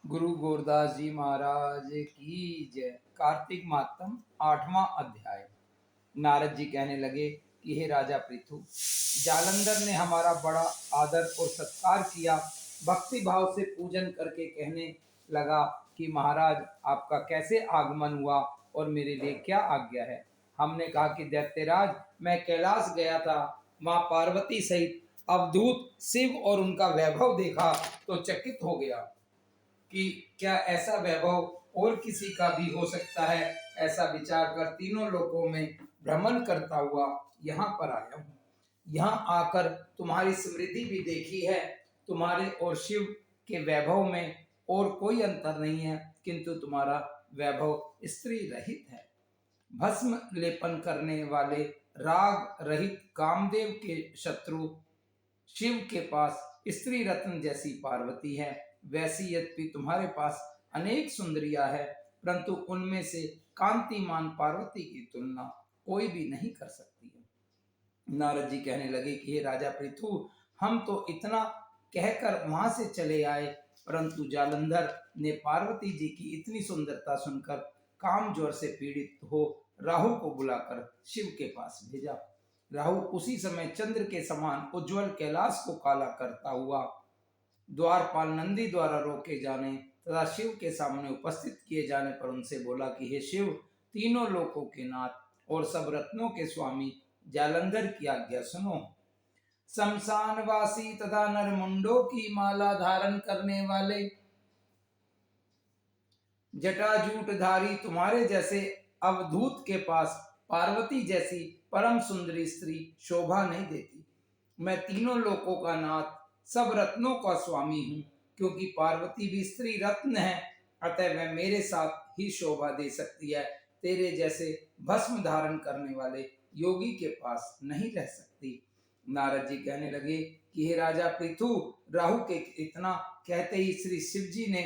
गुरु गोरदास जी महाराज की जय। कार्तिक मातम 8वां अध्याय। नारद जी कहने लगे कि हे राजा पृथु, जालंधर ने हमारा बड़ा आदर और सत्कार किया। भक्ति भाव से पूजन करके कहने लगा कि महाराज आपका कैसे आगमन हुआ और मेरे लिए क्या आज्ञा है। हमने कहा कि दैत्यराज, मैं कैलाश गया था, माँ पार्वती सहित अवधूत शिव और उनका वैभव देखा तो चकित हो गया कि क्या ऐसा वैभव और किसी का भी हो सकता है। ऐसा विचार कर तीनों लोकों में भ्रमण करता हुआ यहाँ पर आया हूँ। यहाँ आकर तुम्हारी समृद्धि भी देखी है। तुम्हारे और शिव के वैभव में और कोई अंतर नहीं है, किंतु तुम्हारा वैभव स्त्री रहित है। भस्म लेपन करने वाले राग रहित कामदेव के शत्रु शिव के पास स्त्री रत्न जैसी पार्वती है। वैसी यद्यपि तुम्हारे पास अनेक सुंदरियां है, परंतु उनमें से कांतिमान पार्वती की तुलना कोई भी नहीं कर सकती है। नारद जी कहने लगे कि हे राजा पृथु, हम तो इतना कहकर वहां से चले आए, परंतु जालंधर ने पार्वती जी की इतनी सुंदरता सुनकर काम ज्वर से पीड़ित हो राहु को बुलाकर शिव के पास भेजा। राहु उसी समय चंद्र के समान उज्जवल कैलाश को काला करता हुआ द्वारपाल नंदी द्वारा रोके जाने तथा शिव के सामने उपस्थित किए जाने पर उनसे बोला कि हे शिव, तीनों लोकों के नाथ और सब रत्नों के स्वामी जालंधर की आज्ञा सुनो। शमशानवासी तथा नरमुंडों की माला धारण करने वाले जटाजूटधारी तुम्हारे जैसे अवधूत के पास पार्वती जैसी परम सुंदरी स्त्री शोभा नहीं देती। मैं तीनों लोकों का नाथ, सब रत्नों का स्वामी हूँ, क्योंकि पार्वती भी स्त्री रत्न है, अतः वह मेरे साथ ही शोभा दे सकती है। तेरे जैसे भस्म धारण करने वाले योगी के पास नहीं रह सकती। नारद जी कहने लगे कि हे राजा पृथु, राहु के इतना कहते ही श्री शिव जी ने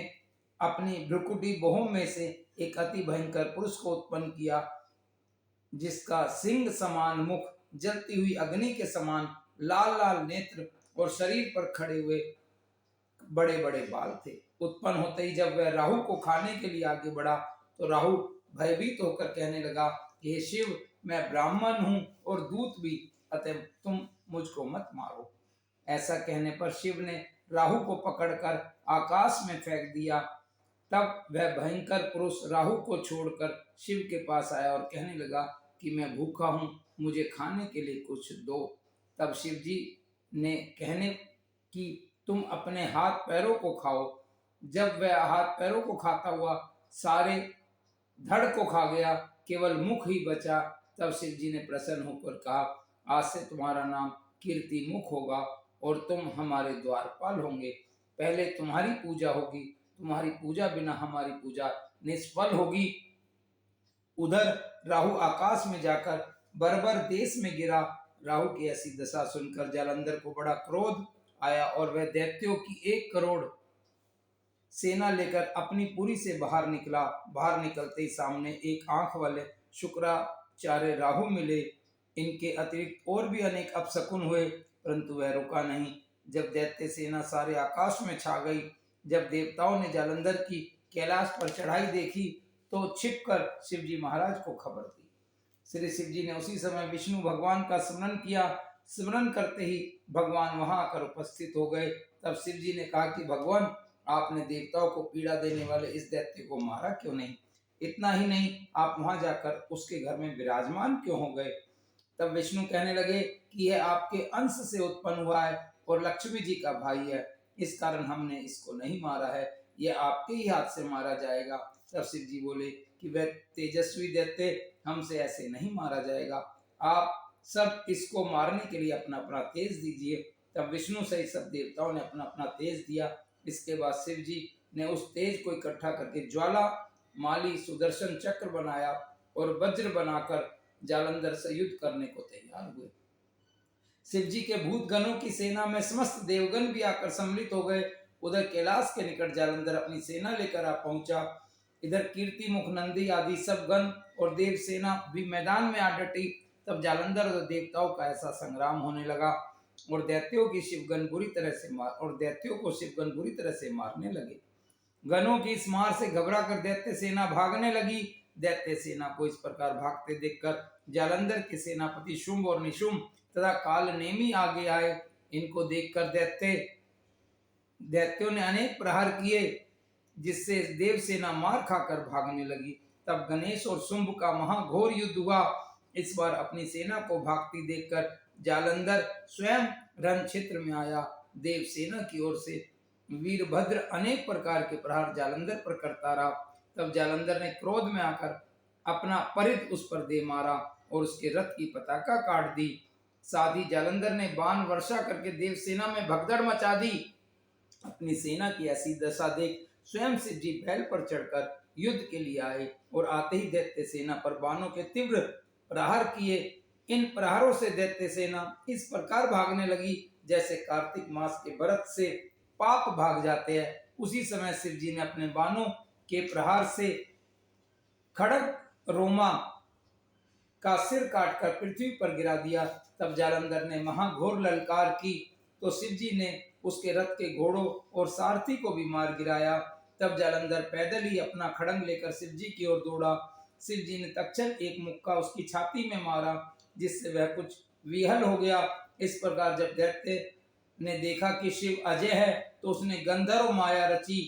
अपनी भ्रुकुटी बाहों में से एक अति भयंकर पुरुष को उत्पन्न किया, जिसका सिंह समान मुख, जलती हुई अग्नि के समान लाल लाल नेत्र और शरीर पर खड़े हुए बड़े बड़े बाल थे। उत्पन्न होते ही जब वह राहु को खाने के लिए आगे बढ़ा तो राहु भयभीत होकर कहने लगा कि हे शिव, मैं ब्राह्मण हूं और दूत भी, अतः तुम मुझको मत मारो। ऐसा कहने पर शिव ने राहु को पकड़कर आकाश में फेंक दिया। तब वह भयंकर पुरुष राहु को छोड़कर शिव के पास आया और कहने लगा कि मैं भूखा हूं, मुझे खाने के लिए कुछ दो। तब शिव जी ने कहने कि तुम अपने हाथ पैरों को खाओ। जब वह हाथ पैरों को खाता हुआ सारे धड़ को खा गया, केवल मुख ही बचा, तब शिव जी ने प्रसन्न होकर कहा, आज से तुम्हारा नाम कीर्ति मुख होगा और तुम हमारे द्वारपाल होंगे। पहले तुम्हारी पूजा होगी, तुम्हारी पूजा बिना हमारी पूजा निष्फल होगी। उधर राहु आकाश में जाकर बर्बर देश में गिरा। राहु की ऐसी दशा सुनकर जालंधर को बड़ा क्रोध आया और वह दैत्यों की 1 करोड़ सेना लेकर अपनी पुरी से बाहर निकला। बाहर निकलते ही सामने एक आंख वाले शुक्राचार्य राहु मिले। इनके अतिरिक्त और भी अनेक अपशकुन हुए, परंतु वह रुका नहीं। जब दैत्य सेना सारे आकाश में छा गई, जब देवताओं ने जालंधर की कैलाश पर चढ़ाई देखी तो छिपकर शिव जी महाराज को खबर दी। श्री शिव जी ने उसी समय विष्णु भगवान का स्मरण किया। स्मरण करते ही भगवान वहां आकर उपस्थित हो गए। तब शिव जी ने कहा कि भगवान, आपने देवताओं को पीड़ा देने वाले इस दैत्य को मारा क्यों नहीं? इतना ही नहीं, आप वहां जाकर उसके घर में विराजमान क्यों हो गए? तब विष्णु कहने लगे कि यह आपके अंश से उत्पन्न हुआ है और लक्ष्मी जी का भाई है, इस कारण हमने इसको नहीं मारा है, यह आपके ही हाथ से मारा जाएगा। तब शिव जी बोले कि वह तेजस्वी दैत्य हमसे ऐसे नहीं मारा जाएगा, आप सब इसको मारने के लिए अपना अपना तेज दीजिए। तब विष्णु सहित सब देवताओं ने अपना अपना तेज दिया। इसके बाद शिव जी ने उस तेज को इकट्ठा करके ज्वाला माली सुदर्शन चक्र बनाया और वज्र बनाकर जालंधर से युद्ध करने को तैयार हुए। शिव जी के भूत गणों की सेना में समस्त देवगण भी आकर सम्मिलित हो गए। उधर कैलाश के निकट जालंधर अपनी सेना लेकर आ पहुंचा। इधर कीर्ति मुख नंदी आदि सब गण और देव सेना भी मैदान में आ डटी। तब जालंधर और देवताओं का ऐसा संग्राम होने लगा और दैत्यों को शिवगण बुरी तरह से मारने लगे। गणों की इस मार से घबरा कर दैत्य सेना भागने लगी। दैत्य सेना को इस प्रकार भागते देखकर जालंधर के सेनापति शुंभ और निशुंभ तथा काल नेमी आगे आए। इनको देखकर दैत्यों ने अनेक प्रहार किए, जिससे देव सेना मार खाकर भागने लगी। तब गणेश और शुंभ का महाघोर युद्ध हुआ। इस बार अपनी सेना को भागती देखकर जालंधर स्वयं रण क्षेत्र में आया। देव सेना की ओर से वीरभद्र अनेक प्रकार के प्रहार जालंधर पर करता रहा। तब जालंधर ने क्रोध में आकर अपना परिध उस पर दे मारा और उसके रथ की पताका काट दी। साथ ही जालंधर ने बाण वर्षा करके देव सेना में भगदड़ मचा दी। अपनी सेना की ऐसी दशा देख स्वयं शिवजी बैल पर चढ़कर युद्ध के लिए आए और आते ही दैत्य सेना पर बाणों के तीव्र प्रहार किए। इन प्रहारों से दैत्य सेना इस प्रकार भागने लगी जैसे कार्तिक मास के व्रत से पाप भाग जाते हैं। उसी समय शिवजी ने अपने बाणों के प्रहार से खड़ग रोमा का सिर काटकर पृथ्वी पर गिरा दिया। तब जालंधर ने महाघोर ललकार की तो शिवजी ने उसके रथ के घोड़ों और सारथी को भी मार गिराया। तब जालंधर पैदल ही अपना खड़ंग लेकर शिवजी की ओर दौड़ा। शिवजी ने तक्षण एक मुक्का उसकी छाती में मारा, जिससे वह कुछ विहल हो गया। इस प्रकार जब दैत्य ने देखा कि शिव अजय है तो उसने गंधर्व माया रची।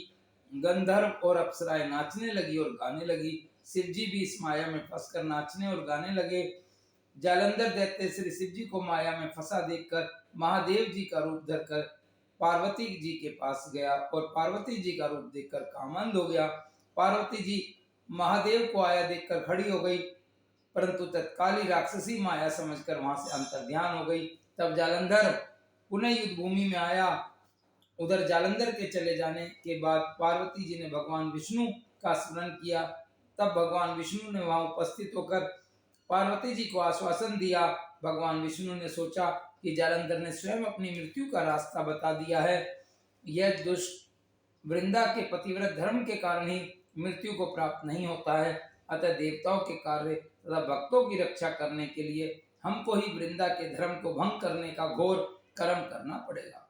गंधर्व और अप्सराएं नाचने लगी और गाने लगी। शिवजी भी इस माया में फंसकर नाचने और गाने लगे। जालंधर दैत्य श्री शिवजी को माया में फंसा देखकर महादेव जी का रूप धरकर पार्वती जी के पास गया और पार्वती जी का रूप देखकर कामंद हो गया। पार्वती जी महादेव को आया देखकर खड़ी हो गई, परंतु तत्काल ही राक्षसी माया समझकर वहां से अंतर्ध्यान हो गई। तब जालंधर पुनः युद्ध भूमि में आया। उधर जालंधर के चले जाने के बाद पार्वती जी ने भगवान विष्णु का स्मरण किया। तब भगवान विष्णु ने वहां उपस्थित होकर पार्वती जी को आश्वासन दिया। भगवान विष्णु ने सोचा कि जालंधर ने स्वयं अपनी मृत्यु का रास्ता बता दिया है। यह दुष्ट वृंदा के पतिव्रत धर्म के कारण ही मृत्यु को प्राप्त नहीं होता है। अतः देवताओं के कार्य तथा भक्तों की रक्षा करने के लिए हमको ही वृंदा के धर्म को भंग करने का घोर कर्म करना पड़ेगा।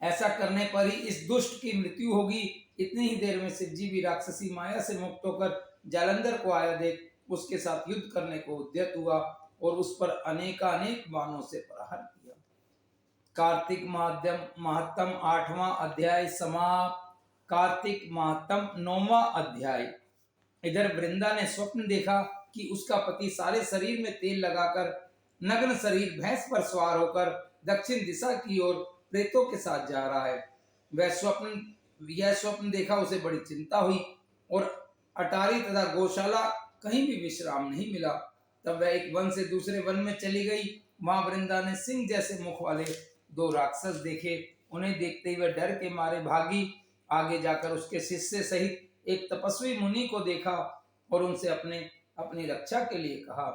ऐसा करने पर ही इस दुष्ट की मृत्यु होगी। इतनी ही देर में शिवजी भी राक्षसी माया से मुक्त होकर जालंधर को आया देख उसके साथ युद्ध करने को उद्यत हुआ और उस पर अनेकानेक बाणों से प्रहार किया। कार्तिक महात्म 8वां अध्याय समाप्त। कार्तिक महात्म 9वां अध्याय। इधर वृंदा ने स्वप्न देखा कि उसका पति सारे शरीर में तेल लगाकर नग्न शरीर भैंस पर सवार होकर दक्षिण दिशा की ओर प्रेतों के साथ जा रहा है। यह स्वप्न देखा उसे बड़ी चिंता हुई और अटारी तथा गौशाला कहीं भी विश्राम नहीं मिला। तब वह एक वन से दूसरे वन में चली गई। वहां वृंदा ने सिंह जैसे मुख वाले 2 राक्षस देखे। उन्हें देखते ही वह डर के मारे भागी। आगे जाकर उसके शिष्य सहित एक तपस्वी मुनि को देखा और उनसे अपनी रक्षा के लिए कहा।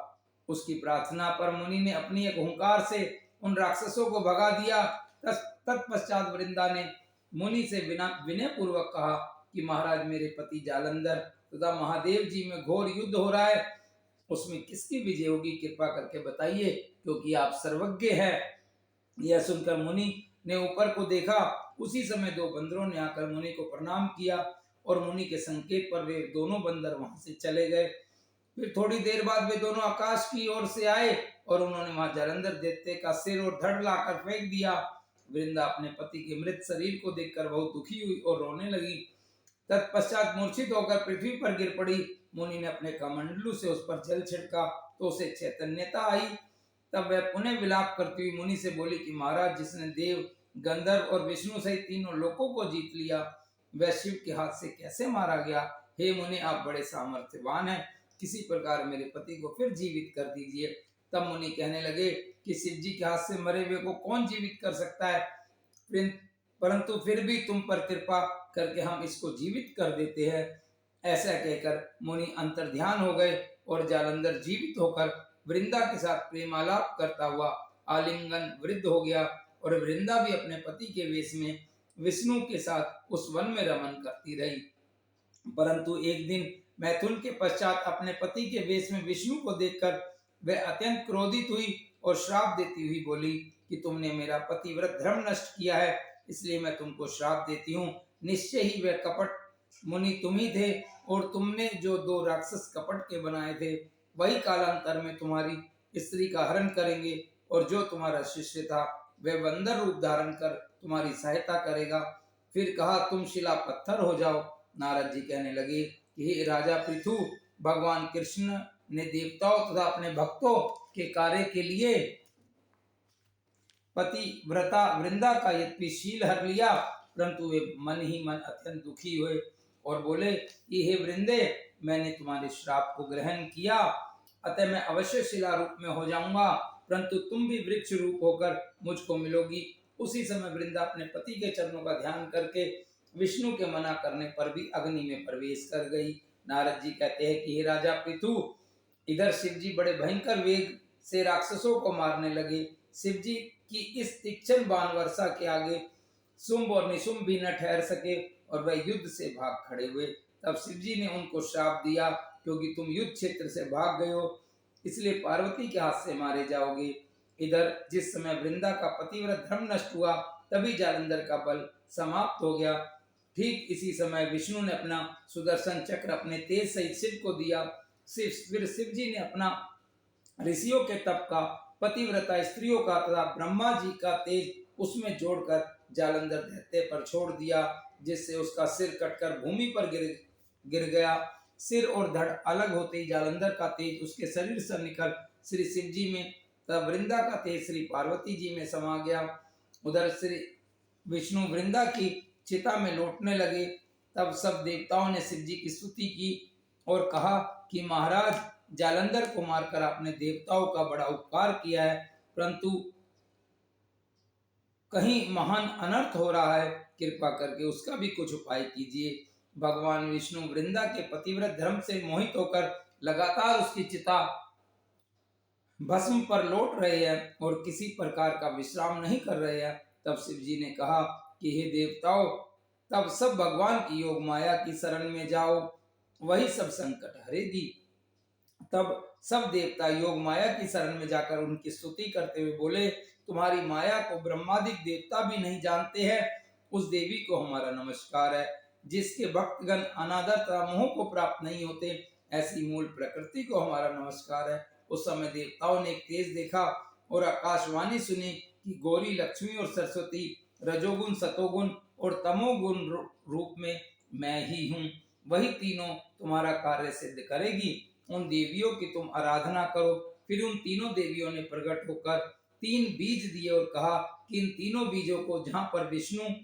उसकी प्रार्थना पर मुनि ने अपनी एक हुंकार से उन राक्षसों को भगा दिया। तत्पश्चात वृंदा ने मुनि से विनय पूर्वक कहा कि महाराज, मेरे पति जालंधर तथा महादेव जी में घोर युद्ध हो रहा है, उसमें किसकी विजय होगी, कृपा करके बताइए, क्योंकि आप सर्वज्ञ हैं। यह सुनकर मुनि ने ऊपर को देखा। उसी समय 2 बंदरों ने आकर मुनि को प्रणाम किया और मुनि के संकेत पर वे दोनों बंदर वहां से चले गए। फिर थोड़ी देर बाद वे दोनों आकाश की ओर से आए और उन्होंने वहां जालंधर दैत्य का सिर और धड़ लाकर फेंक दिया। वृंदा अपने पति के मृत शरीर को देखकर बहुत दुखी हुई और रोने लगी। तत्पश्चात मूर्छित होकर पृथ्वी पर गिर पड़ी। मुनि ने अपने कमंडलू से उस पर जल छिड़का तो उसे चैतन्यता आई। तब वह पुनः विलाप करती हुई मुनि से बोली कि महाराज, जिसने देव, गंधर्व और विष्णु सहित तीनों लोकों को जीत लिया, वह शिव के हाथ से कैसे मारा गया। हे मुनि, आप बड़े सामर्थ्यवान हैं, किसी प्रकार मेरे पति को फिर जीवित कर दीजिए। तब मुनि कहने लगे कि शिव जी के हाथ से मरे हुए को कौन जीवित कर सकता है, परंतु फिर भी तुम पर कृपा करके हम इसको जीवित कर देते हैं। ऐसा कहकर मुनि अंतर्ध्यान हो गए और जालंधर जीवित होकर वृंदा के साथ प्रेमालाप करता हुआ आलिंगन वृद्ध हो गया और वृंदा भी अपने पति के वेश में विष्णु के साथ उस वन में रमन करती रही। परंतु एक दिन मैथुन के पश्चात अपने पति के वेश में विष्णु को देखकर वह अत्यंत क्रोधित हुई और श्राप देती हुई बोली कि तुमने मेरा पतिव्रत धर्म नष्ट किया है, इसलिए मैं तुमको श्राप देती हूँ। निश्चय ही वह कपट मुनि तुम ही थे, और तुमने जो दो राक्षस कपट के बनाए थे वही कालांतर में तुम्हारी स्त्री का हरण करेंगे, और जो तुम्हारा शिष्य था वह बंदर रूप धारण कर तुम्हारी सहायता करेगा। फिर कहा तुम शिला पत्थर हो जाओ। नारद जी कहने लगे कि हे राजा पृथु, भगवान कृष्ण ने देवताओं तथा अपने भक्तों के कार्य के लिए पतिव्रता वृंदा का यद्यपि शील हर लिया, परंतु वे मन ही मन अत्यंत दुखी हुए और बोले कि हे वृंदे, मैंने तुम्हारे श्राप को ग्रहण किया, अतः मैं अवश्य शिला रूप में हो जाऊंगा, परंतु तुम भी वृक्ष रूप होकर मुझको मिलोगी। उसी समय वृंदा अपने पति के चरणों का ध्यान करके विष्णु के मना करने पर भी अग्नि में प्रवेश कर गई। नारद जी कहते हैं कि हे राजा पृथु, इधर शिव जी बड़े भयंकर वेग से राक्षसों को मारने लगे। शिव जी की इस तीक्ष्ण बाण वर्षा के आगे शुंभ और निशुंभ भी न ठहर सके और वह युद्ध से भाग खड़े हुए। तब शिव जी ने उनको श्राप दिया, क्योंकि तुम युद्ध क्षेत्र से भाग गए हो, इसलिए पार्वती के हाथ से मारे जाओगे। इधर जिस समय वृंदा का पतिव्रत धर्म नष्ट हुआ, तभी जालंधर का बल समाप्त हो गया। ठीक इसी समय विष्णु ने अपना सुदर्शन चक्र अपने तेज सहित शिव को दिया। फिर शिव जी ने अपना ऋषियों के तप का, पतिव्रता स्त्रियों का तथा ब्रह्मा जी का तेज उसमें जोड़कर जालंधर दैत्य पर छोड़ दिया, जिससे उसका सिर कटकर भूमि पर गिर गया। सिर और धड़ अलग होते ही जालंधर का तेज उसके शरीर से निकल श्री शिव जी में, तब वृंदा का तेज श्री पार्वती जी में समा गया। उधर श्री विष्णु वृंदा की चिता में लौटने लगे। तब सब देवताओं ने शिव जी की स्तुति की और कहा कि महाराज, जालंधर को मारकर आपने देवताओं का बड़ा उपकार किया है, परंतु कहीं महान अनर्थ हो रहा है, कृपा करके उसका भी कुछ उपाय कीजिए। भगवान विष्णु वृंदा के पतिव्रत धर्म से मोहित होकर लगातार उसकी चिता भस्म पर लौट रहे हैं और किसी प्रकार का विश्राम नहीं कर रहे हैं। तब शिव जी ने कहा कि हे देवताओं, तब सब भगवान की योग माया की शरण में जाओ, वही सब संकट हरेगी। तब सब देवता योग माया की शरण में जाकर उनकी स्तुति करते हुए बोले, तुम्हारी माया को ब्रह्मादिक देवता भी नहीं जानते हैं, उस देवी को हमारा नमस्कार है। जिसके भक्तगण अनादर तथा मोह को प्राप्त नहीं होते, ऐसी मूल प्रकृति को हमारा नमस्कार है। उस समय देवताओं ने एक तेज देखा और आकाशवाणी सुनी कि गौरी, लक्ष्मी और सरस्वती रजोगुण, सतोगुण और तमोगुण रूप में मैं ही हूँ, वही तीनों तुम्हारा कार्य सिद्ध करेगी। उन देवियों की तुम आराधना करो। फिर उन तीनों देवियों ने प्रकट होकर 3 बीज दिए और कहा कि इन तीनों बीजों को जहाँ पर विष्णु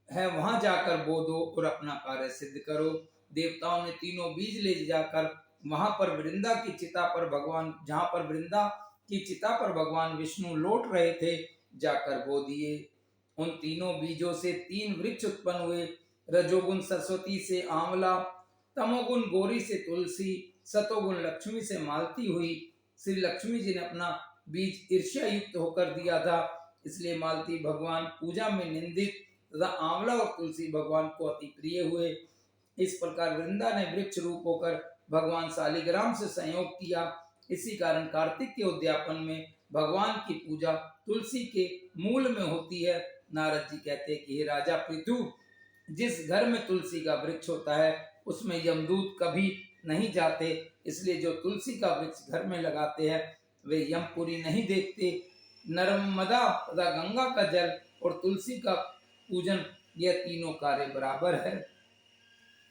है वहां जाकर बो दो और अपना कार्य सिद्ध करो। देवताओं ने तीनों बीज ले जाकर वहां पर वृंदा की चिता पर भगवान, जहां पर वृंदा की चिता पर भगवान विष्णु लौट रहे थे, जाकर बो दिए। उन तीनों बीजों से 3 वृक्ष उत्पन्न हुए। रजोगुण सरस्वती से आंवला, तमोगुण गौरी से तुलसी, सतोगुण लक्ष्मी से मालती हुई। श्री लक्ष्मी जी ने अपना बीज ईर्ष्या युक्त होकर दिया था, इसलिए मालती भगवान पूजा में निंदित तथा आंवला और तुलसी भगवान को अति प्रिय हुए। इस प्रकार वृंदा ने वृक्ष रूप होकर भगवान शालिग्राम से संयोग किया। इसी कारण कार्तिक के उद्यापन में भगवान की पूजा तुलसी के मूल में होती है। नारद जी कहते हैं कि हे राजा पृथु, जिस घर में तुलसी का वृक्ष होता है उसमें यमदूत कभी नहीं जाते, इसलिए जो तुलसी का वृक्ष घर में लगाते हैं वे यमपुरी नहीं देखते। नर्मदा तथा गंगा का जल और तुलसी का पूजन, यह तीनों कार्य बराबर है।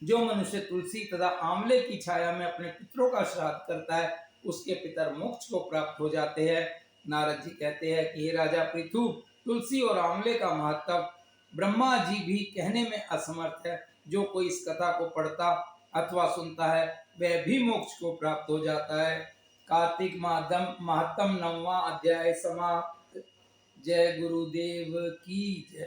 जो मनुष्य तुलसी तथा आंवले की छाया में अपने पितरों का श्राद्ध करता है, उसके पितर मोक्ष को प्राप्त हो जाते हैं। नारद जी कहते हैं कि हे राजा पृथु, तुलसी और आंवले का महत्व ब्रह्मा जी भी कहने में असमर्थ है। जो कोई इस कथा को पढ़ता अथवा सुनता है वह भी मोक्ष को प्राप्त हो जाता है। कार्तिक महत्तम 9वां अध्याय समाप्त। जय गुरुदेव की जय।